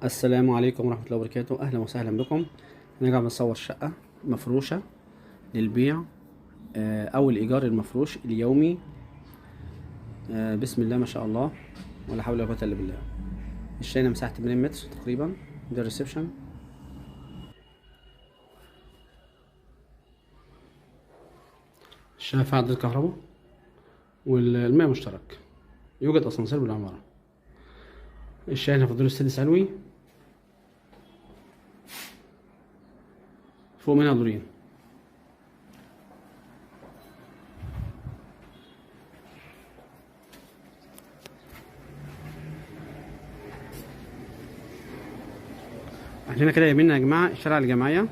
السلام عليكم ورحمة الله وبركاته. أهلا وسهلا بكم. نرجع بنصور شقة مفروشة للبيع أو الإيجار المفروش اليومي. بسم الله ما شاء الله ولا حول ولا قوة إلا بالله. الشقة مساحة 80 متر تقريبا. ده الريسبشن. الشقة فيها عداد كهرباء والماء مشترك. يوجد أسانسير بالعمارة. الشقة هنا في الدور السادس علوي، فوق منها دورين. احنا هنا كده يميننا يا جماعة الشارع الجامعية.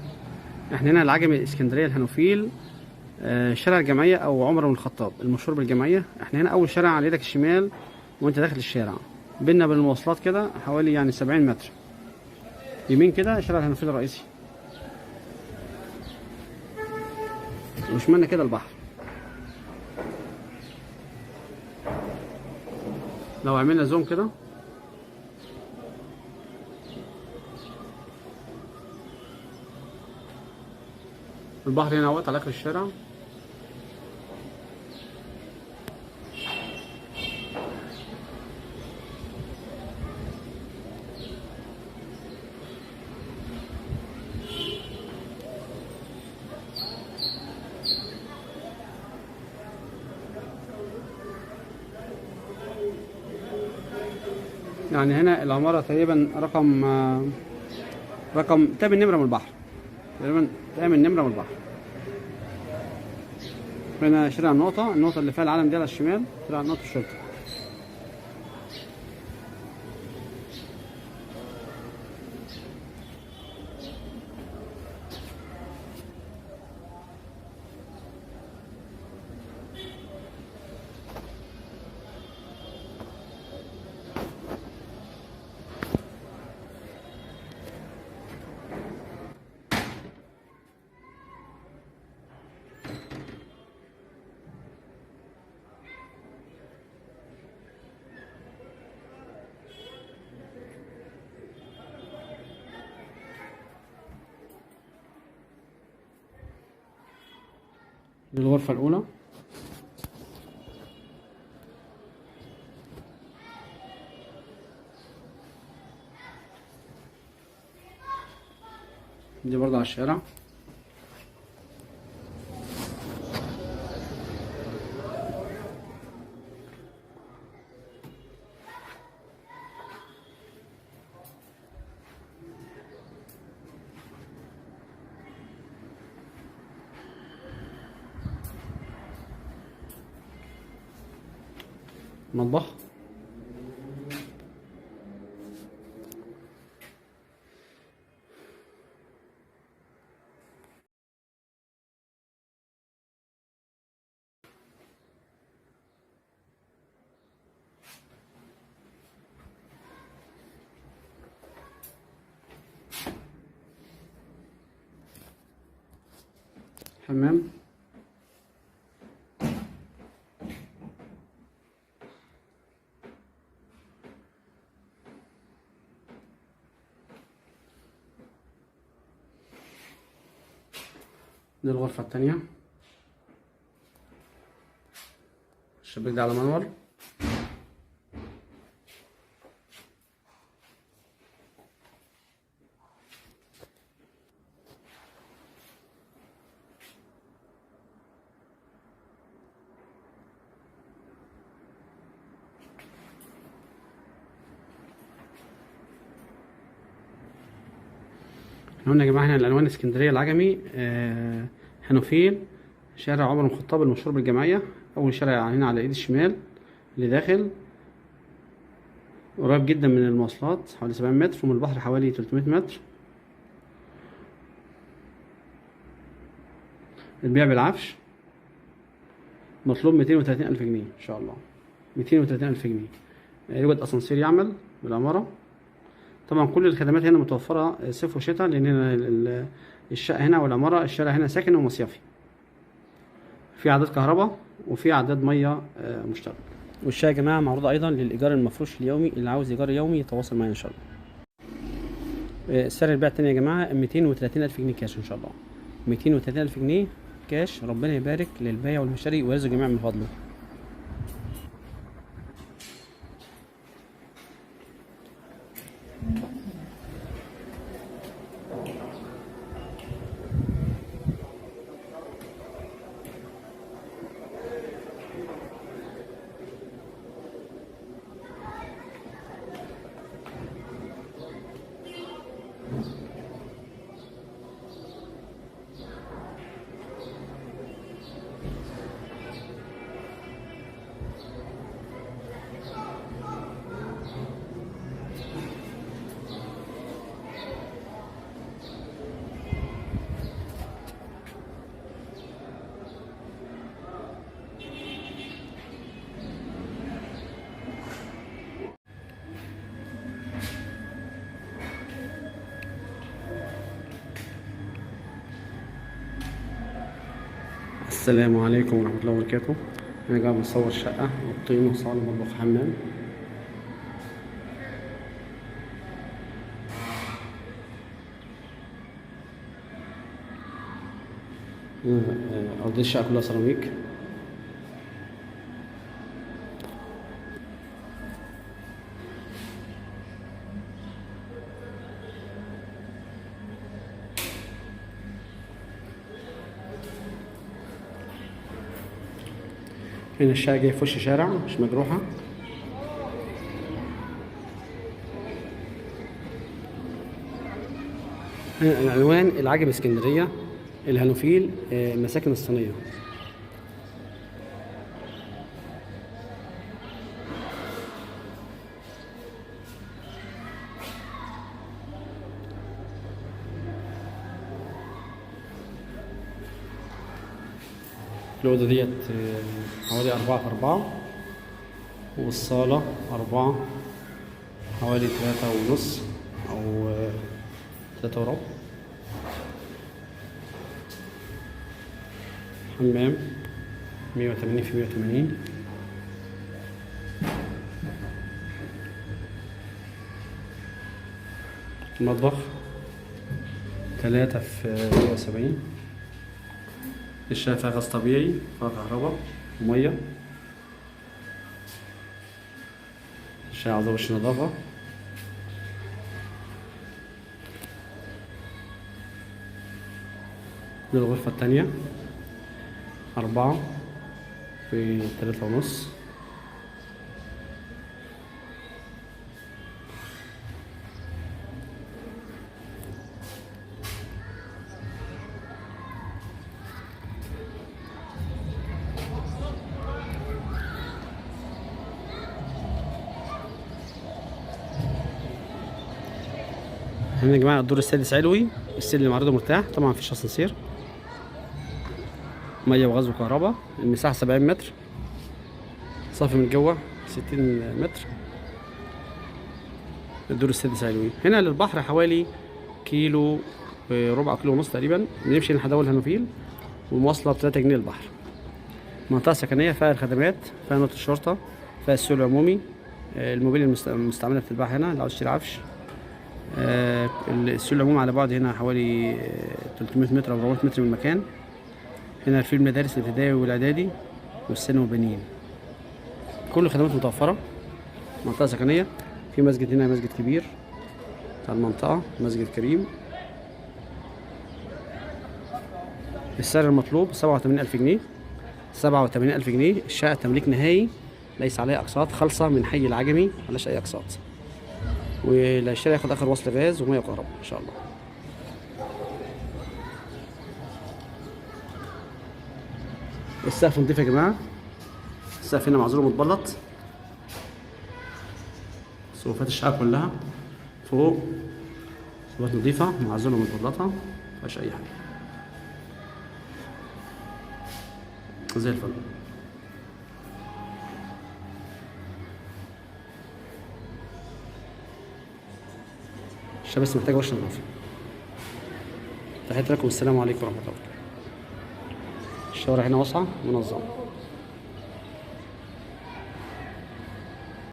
احنا هنا العجمي اسكندرية الهنوفيل، شارع الجمعية أو عمر بن الخطاب المشهور بالجمعية. احنا هنا أول شارع على يدك الشمال وأنت داخل الشارع، بينا بين المواصلات كده حوالي يعني 70 متر. يمين كده شارع الهنوفيل الرئيسي، وشمالنا كده البحر. لو عملنا زوم كده البحر هنا اهوت على آخر الشارع. يعني هنا العمارة تقريبا رقم تامن نمرة من البحر، تقريبا تامن نمرة من البحر. هنا شارع النقطة اللي فيها العلم دي على الشمال، شارع النقطة الشرطة. دي الغرفة الأولى. دي برضه على الشارع. مطبخ. حمام. دي الغرفة التانية. الشباك ده على منور. قلنا يا جماعة هنا الألوان اسكندرية العجمي، هنوفيل، شارع عمر بن الخطاب المشهور بالجمعية. أول شارع هنا على إيد الشمال اللي داخل، قريب جدا من المواصلات حوالي 70 متر، ومن البحر حوالي 300 متر. البيع بالعفش. مطلوب 230 ألف جنيه إن شاء الله، 230 ألف جنيه. يوجد أسانسير يعمل بالعمارة. طبعا كل الخدمات هنا متوفرة صيف وشتاء، لأن هنا الشقة هنا والعمارة الشارع هنا ساكن ومصيفي. في عداد كهرباء وفي عداد مية مشترك. والشقة يا جماعة معروضة أيضا للإيجار المفروش اليومي. اللي عاوز إيجار يومي يتواصل معايا إن شاء الله. سعر البيع التاني يا جماعة 230,000 جنيه كاش إن شاء الله. 230,000 جنيه كاش. ربنا يبارك للبايع والمشتري ويرزق جميعا من فضله. السلام عليكم ورحمة الله وبركاته. أنا قاعد بصور شقة أوضتين وصالة مطبخ حمام. أرضية الشقة كلها سيراميك. هنا الشقة جاية في وش شارع مش مجروحة. هنا العنوان العجمي اسكندرية، الهانوفيل، مساكن الصينية. الأوضة ديت حوالي 4 في 4، والصالة 4 حوالي 3.5 أو 3 وربع. حمام 180 في 180. المطبخ 3 في 170. الشقة فيها غاز طبيعي، فيها كهرباء ومية. الشقة عاوزة وش نظافة. دي الغرفة التانية 4 في 3.5. هنا يا جماعة الدور السادس علوي، السلم عرضه مرتاح، طبعا مفيش اسانسير. مية وغاز وكهرباء. المساحة 70 متر، صافي من جوه 60 متر. الدور السادس علوي. هنا للبحر حوالي كيلو، ربع كيلو ونص تقريبا. بنمشي لحد أول هانوفيل، والمواصلة ب3 جنيه البحر. منطقة سكنية فيها الخدمات، فيها نقطة الشرطة، فيها السوق العمومي، الموبيل المستعملة بتتباع هنا اللي عاوز يشتري عفش. السوق العمومي على بعد هنا حوالي 300 متر أو 400 متر من المكان. هنا في المدارس الابتدائي والإعدادي والثانوي والبنين. كل الخدمات متوفرة. منطقة سكنية. في مسجد هنا، مسجد كبير بتاع المنطقة، مسجد كريم. السعر المطلوب 87,000 جنيه. 87,000 جنيه. الشقة تمليك نهائي، ليس عليها أقساط، خالصة من حي العجمي، ملهاش أي أقساط. واللي هيشتري ياخد آخر وصل غاز ومية وكهرباء إن شاء الله. السقف نضيف يا جماعة. السقف هنا معزول ومتبلط. سقوفات الشقة كلها فوق سقوفات نضيفة معزولة ومتبلطة، مفيهاش أي حاجة، زي الفل. الشقة بس محتاجة وش نظافة. تحياتي لكم، السلام عليكم ورحمة الله وبركاته. الشوارع هنا واسعة منظمة.